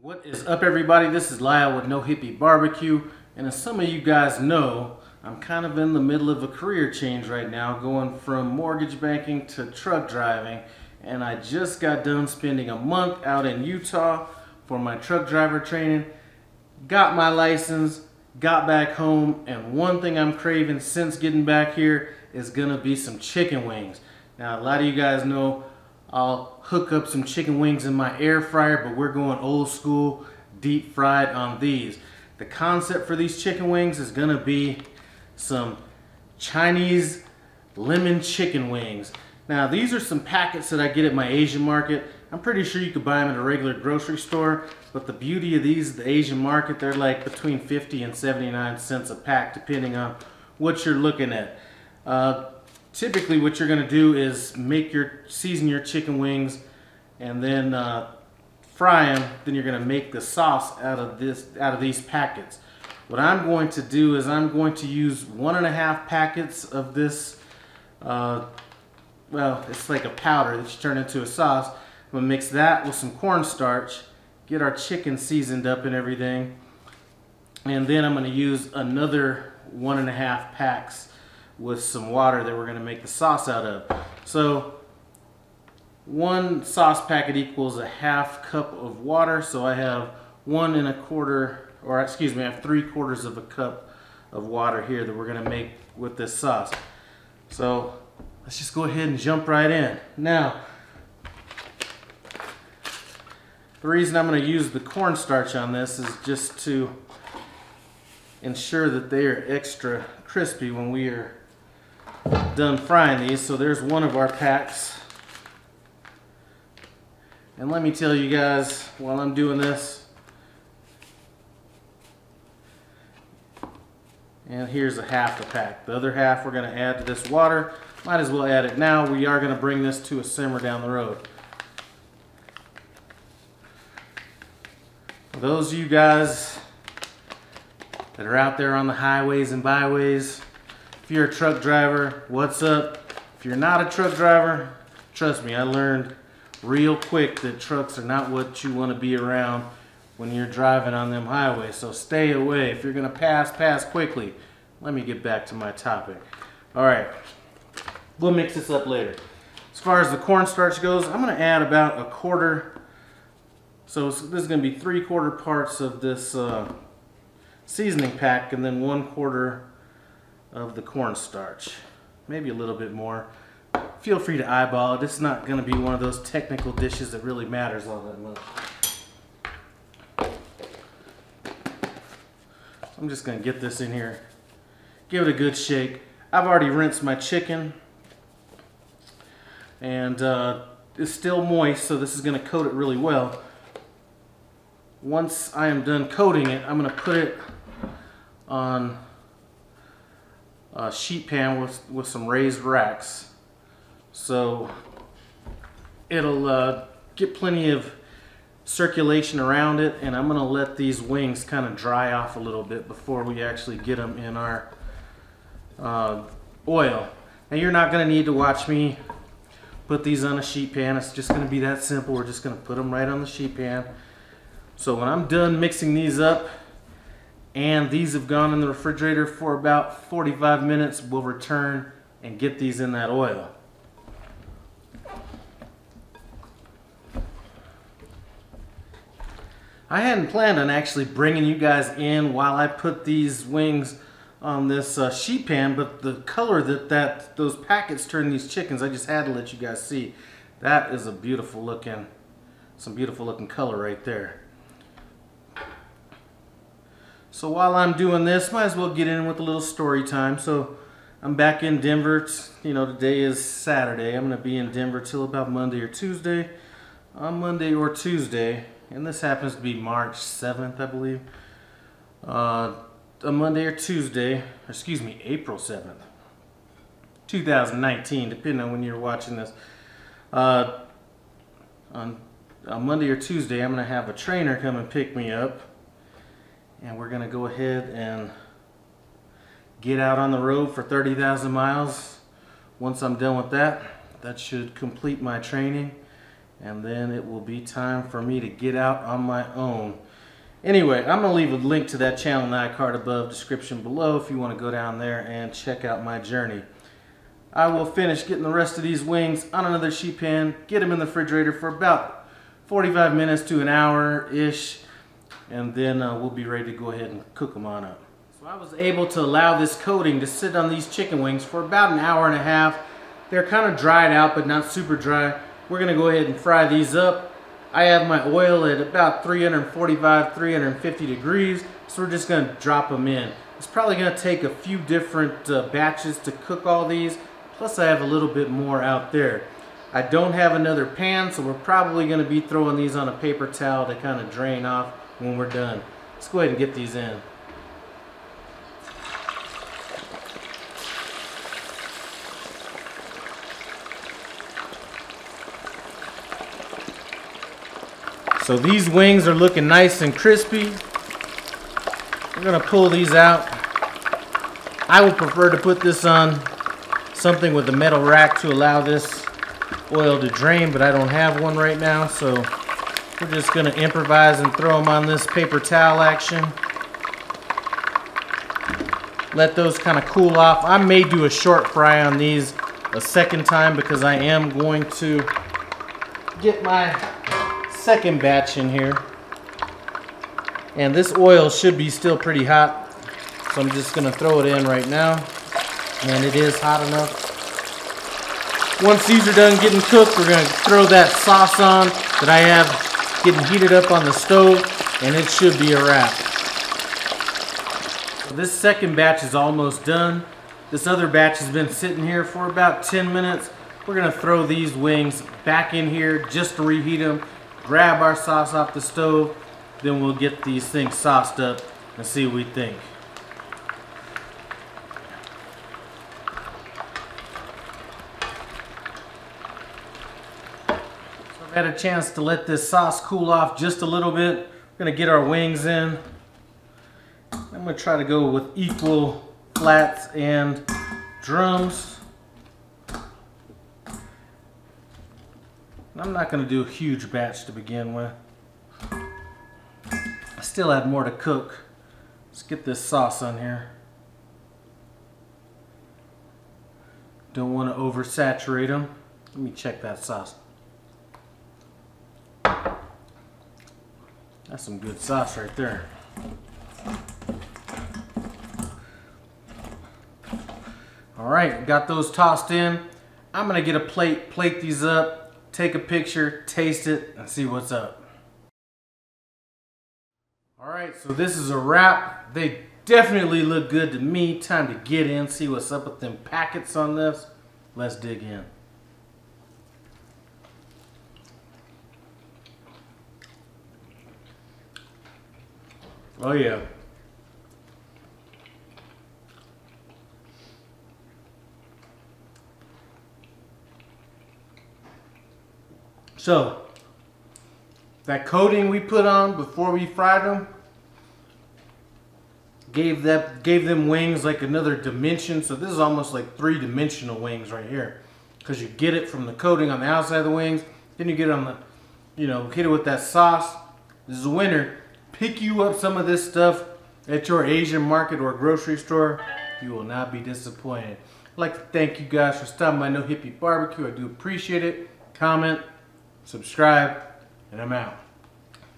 What is up, everybody? This is Lyle with No Hippie Barbecue, and as some of you guys know, I'm kind of in the middle of a career change right now, going from mortgage banking to truck driving, and I just got done spending a month out in Utah for my truck driver training, got my license, got back home, and one thing I'm craving since getting back here is gonna be some chicken wings. Now, a lot of you guys know I'll hook up some chicken wings in my air fryer, but we're going old school, deep fried on these. The concept for these chicken wings is gonna be some Chinese lemon chicken wings. Now, these are some packets that I get at my Asian market. I'm pretty sure you could buy them at a regular grocery store, but the beauty of these, the Asian market, they're like between 50 and 79 cents a pack, depending on what you're looking at. Typically what you're going to do is season your chicken wings and then fry them. Then you're going to make the sauce out of these packets. What I'm going to do is I'm going to use 1.5 packets of this, well, it's like a powder that you turn into a sauce. I'm going to mix that with some cornstarch, get our chicken seasoned up and everything, and then I'm going to use another 1.5 packs with some water that we're going to make the sauce out of. So one sauce packet equals a 1/2 cup of water, so I have 1 1/4, or excuse me, I have 3/4 of a cup of water here that we're going to make with this sauce. So let's just go ahead and jump right in. Now, the reason I'm going to use the cornstarch on this is just to ensure that they are extra crispy when we are done frying these. So there's one of our packs. And let me tell you guys, while I'm doing this, and here's a 1/2 a pack. The other 1/2 we're going to add to this water. Might as well add it now. We are going to bring this to a simmer down the road. For those of you guys that are out there on the highways and byways, if you're a truck driver, what's up? If you're not a truck driver, trust me, I learned real quick that trucks are not what you want to be around when you're driving on them highways. So stay away. If you're going to pass quickly. Let me get back to my topic. Alright, we'll mix this up later. As far as the cornstarch goes, I'm going to add about 1/4. So this is going to be 3/4 parts of this seasoning pack, and then 1/4 of the cornstarch, maybe a little bit more. Feel free to eyeball it. It's not going to be one of those technical dishes that really matters all that much. So I'm just going to get this in here, give it a good shake. I've already rinsed my chicken, and it's still moist, so this is going to coat it really well. Once I am done coating it, I'm going to put it on a sheet pan with some raised racks, so it'll get plenty of circulation around it, and I'm going to let these wings kind of dry off a little bit before we actually get them in our oil. Now, you're not going to need to watch me put these on a sheet pan. It's just going to be that simple. We're just going to put them right on the sheet pan. So when I'm done mixing these up, and these have gone in the refrigerator for about 45 minutes, we'll return and get these in that oil. I hadn't planned on actually bringing you guys in while I put these wings on this sheet pan, but the color that those packets turn these chickens, I just had to let you guys see. That is a beautiful looking, some beautiful looking color right there. So while I'm doing this, might as well get in with a little story time. So I'm back in Denver. You know, today is Saturday. I'm going to be in Denver till about Monday or Tuesday. On Monday or Tuesday, and this happens to be March 7th, I believe. On Monday or Tuesday, or excuse me, April 7th, 2019, depending on when you're watching this. On Monday or Tuesday, I'm going to have a trainer come and pick me up. And we're going to go ahead and get out on the road for 30,000 miles. Once I'm done with that, that should complete my training. and then it will be time for me to get out on my own. Anyway, I'm going to leave a link to that channel in the iCard above, description below, if you want to go down there and check out my journey. I will finish getting the rest of these wings on another sheet pan, get them in the refrigerator for about 45 minutes to an hour-ish, and then we'll be ready to go ahead and cook them on up. So I was able to allow this coating to sit on these chicken wings for about an hour and a half. They're kind of dried out, but not super dry. We're going to go ahead and fry these up. I have my oil at about 345, 350 degrees, so we're just going to drop them in. It's probably going to take a few different batches to cook all these, plus I have a little bit more out there. I don't have another pan, so we're probably going to be throwing these on a paper towel to kind of drain off when we're done. Let's go ahead and get these in. So these wings are looking nice and crispy. We're going to pull these out. I would prefer to put this on something with a metal rack to allow this oil to drain, but I don't have one right now, so we're just going to improvise and throw them on this paper towel action. Let those kind of cool off. I may do a short fry on these a second time because I am going to get my second batch in here, and this oil should be still pretty hot, so I'm just going to throw it in right now, and it is hot enough. Once these are done getting cooked, we're going to throw that sauce on that I have getting heated up on the stove, and it should be a wrap. So this second batch is almost done. This other batch has been sitting here for about 10 minutes. We're going to throw these wings back in here just to reheat them, grab our sauce off the stove, then we'll get these things sauced up and see what we think. So I've had a chance to let this sauce cool off just a little bit. We're going to get our wings in. I'm going to try to go with equal flats and drums. I'm not going to do a huge batch to begin with. I still have more to cook. Let's get this sauce on here. Don't want to oversaturate them. Let me check that sauce. That's some good sauce right there. Alright, got those tossed in. I'm going to get a plate these up, take a picture, taste it, and see what's up. Alright, so this is a wrap. They definitely look good to me. Time to get in, see what's up with them packets on this. Let's dig in. Oh yeah. So, that coating we put on before we fried them gave them wings like another dimension. So this is almost like three-dimensional wings right here, because you get it from the coating on the outside of the wings, then you get it on the, hit it with that sauce. This is a winner. Pick you up some of this stuff at your Asian market or grocery store. You will not be disappointed. I'd like to thank you guys for stopping by No Hippie Barbecue. I do appreciate it. Comment, subscribe, and I'm out.